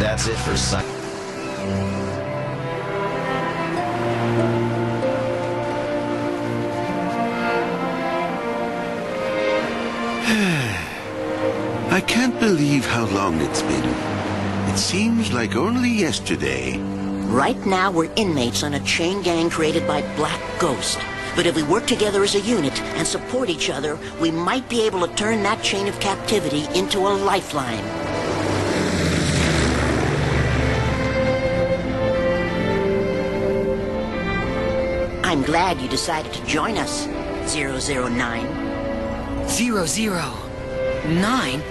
that's it for I can't believe how long it's been. It seems like only yesterday. Right now, we're inmates on a chain gang created by Black Ghost. But if we work together as a unit and support each other, we might be able to turn that chain of captivity into a lifeline. I'm glad you decided to join us, 009. 009?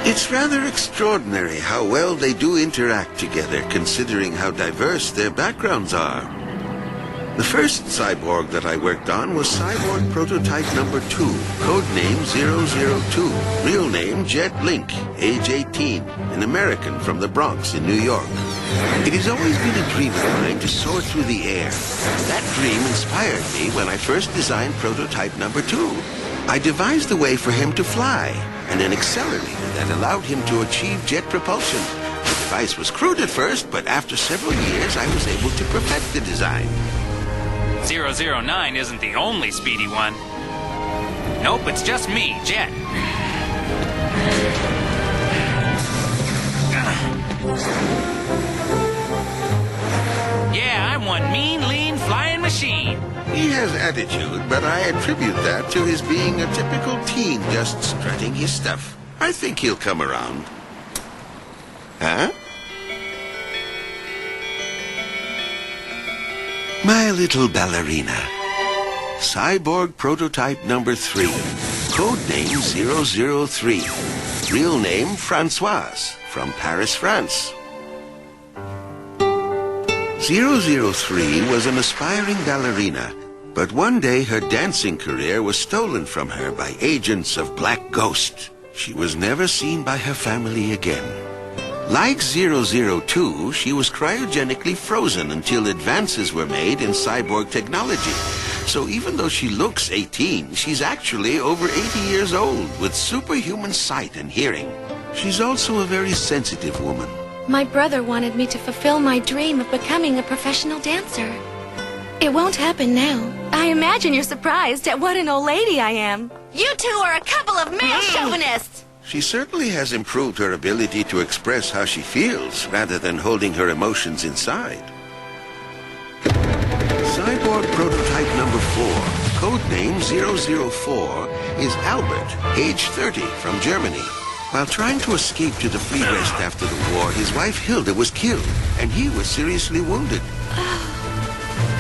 It's rather extraordinary how well they do interact together, considering how diverse their backgrounds are. The first cyborg that I worked on was Cyborg Prototype Number 2, codename 002, real name Jet Link, age 18, an American from the Bronx in New York. It has always been a dream of mine to soar through the air. That dream inspired me when I first designed Prototype Number 2. I devised a way for him to fly, and an accelerator that allowed him to achieve jet propulsion. The device was crude at first, but after several years I was able to perfect the design. 009 isn't the only speedy one. Nope, it's just me, Jet. Yeah, I'm one mean, lean, flying machine. He has attitude, but I attribute that to his being a typical teen just strutting his stuff. I think he'll come around. Huh? My little ballerina. Cyborg Prototype Number 3. Codename 003. Real name Françoise, from Paris, France. 003 was an aspiring ballerina, but one day her dancing career was stolen from her by agents of Black Ghost. She was never seen by her family again. Like 002, she was cryogenically frozen until advances were made in cyborg technology. So even though she looks 18, she's actually over 80 years old with superhuman sight and hearing. She's also a very sensitive woman. My brother wanted me to fulfill my dream of becoming a professional dancer. It won't happen now. I imagine you're surprised at what an old lady I am. You two are a couple of male chauvinists! She certainly has improved her ability to express how she feels rather than holding her emotions inside. Cyborg Prototype Number 4, codename 004, is Albert, age 30, from Germany. While trying to escape to the Free West after the war, his wife Hilda was killed, and he was seriously wounded.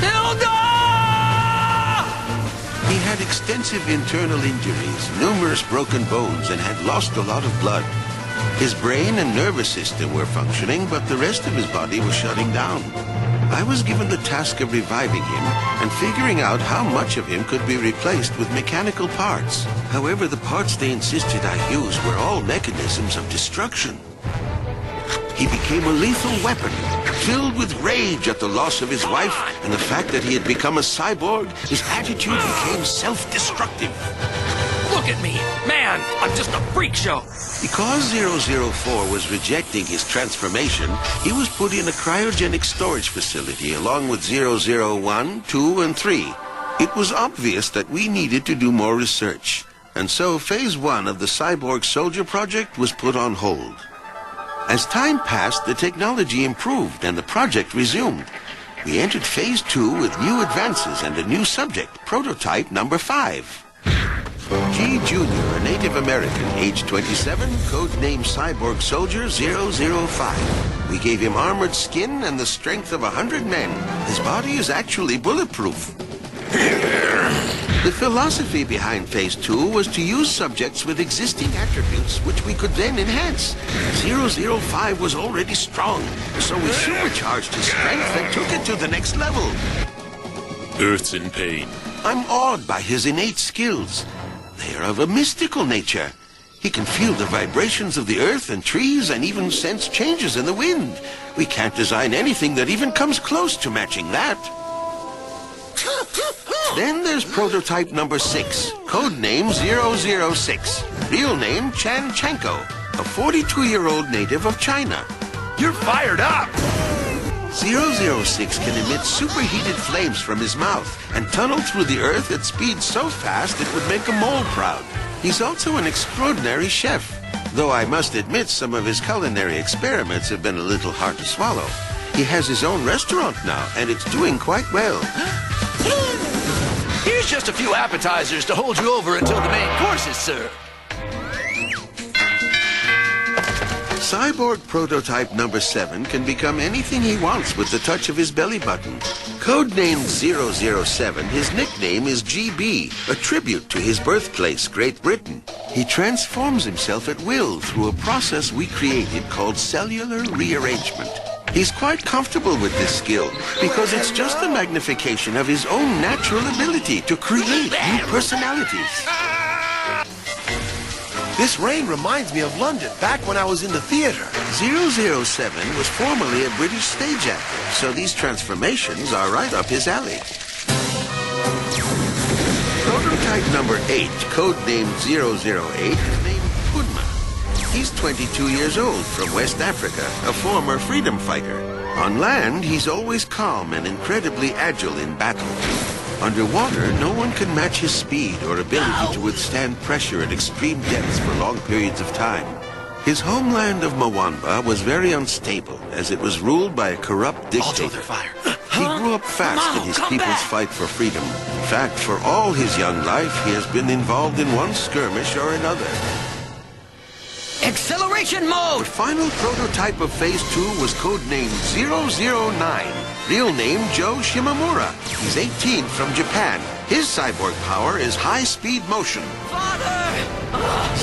Hilda! He had extensive internal injuries, numerous broken bones, and had lost a lot of blood. His brain and nervous system were functioning, but the rest of his body was shutting down. I was given the task of reviving him and figuring out how much of him could be replaced with mechanical parts. However, the parts they insisted I use were all mechanisms of destruction. He became a lethal weapon, filled with rage at the loss of his wife and the fact that he had become a cyborg. His attitude became self-destructive. Look at me. Man, I'm just a freak show. Because 004 was rejecting his transformation, he was put in a cryogenic storage facility along with 001, 2, and 3. It was obvious that we needed to do more research, and so Phase 1 of the Cyborg Soldier project was put on hold. As time passed, the technology improved and the project resumed. We entered Phase 2 with new advances and a new subject, Prototype Number 5. G. Jr., a Native American, age 27, codename Cyborg Soldier 005. We gave him armored skin and the strength of 100 men. His body is actually bulletproof. The philosophy behind Phase 2 was to use subjects with existing attributes which we could then enhance. 005 was already strong, so we supercharged his strength and took it to the next level. Earth's in pain. I'm awed by his innate skills. They are of a mystical nature. He can feel the vibrations of the earth and trees and even sense changes in the wind. We can't design anything that even comes close to matching that. Then there's Prototype Number 6, codename 006, real name Chanchenko. a 42-year-old native of China. You're fired up! 006 can emit superheated flames from his mouth and tunnel through the earth at speeds so fast it would make a mole proud. He's also an extraordinary chef, though I must admit some of his culinary experiments have been a little hard to swallow. He has his own restaurant now, and it's doing quite well. Here's just a few appetizers to hold you over until the main course is served. Cyborg prototype number 7 can become anything he wants with the touch of his belly button. Codenamed 007, his nickname is GB, a tribute to his birthplace, Great Britain. He transforms himself at will through a process we created called cellular rearrangement. He's quite comfortable with this skill because it's just a magnification of his own natural ability to create new personalities. This rain reminds me of London, back when I was in the theater. 007 was formerly a British stage actor, so these transformations are right up his alley. Prototype number 8, codenamed 008, is named Kunma. He's 22 years old from West Africa, a former freedom fighter. On land, he's always calm and incredibly agile in battle. Underwater, no one can match his speed or ability to withstand pressure at extreme depths for long periods of time. His homeland of Mwamba was very unstable, as it was ruled by a corrupt dictator. He grew up fast in his people's fight for freedom. In fact, for all his young life, he has been involved in one skirmish or another. Acceleration The mode! final prototype of Phase 2 was codenamed 009. Real name Joe Shimamura. He's 18 from Japan. His cyborg power is high-speed motion. Father!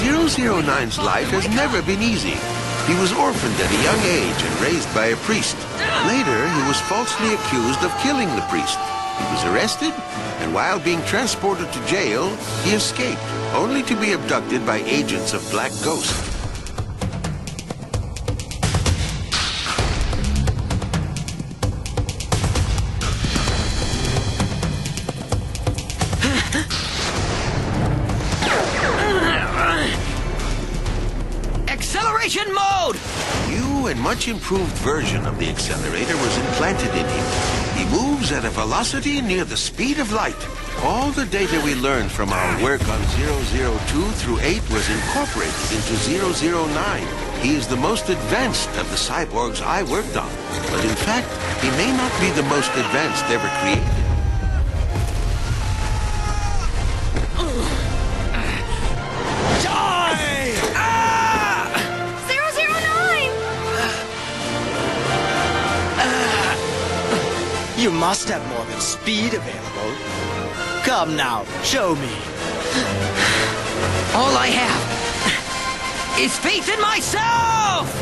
009's life has never been easy. He was orphaned at a young age and raised by a priest. Later, he was falsely accused of killing the priest. He was arrested, and while being transported to jail, he escaped, only to be abducted by agents of Black Ghost. Acceleration mode! New and much improved version of the accelerator was implanted in him. He moves at a velocity near the speed of light. All the data we learned from our work on 002 through 8 was incorporated into 009. He is the most advanced of the cyborgs I worked on. But in fact, he may not be the most advanced ever created. You must have more than speed available. Come now, show me. All I have is faith in myself!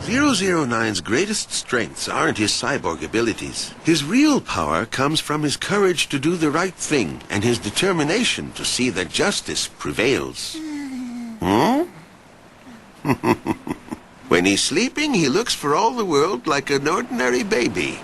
009's greatest strengths aren't his cyborg abilities. His real power comes from his courage to do the right thing and his determination to see that justice prevails. When he's sleeping, he looks for all the world like an ordinary baby.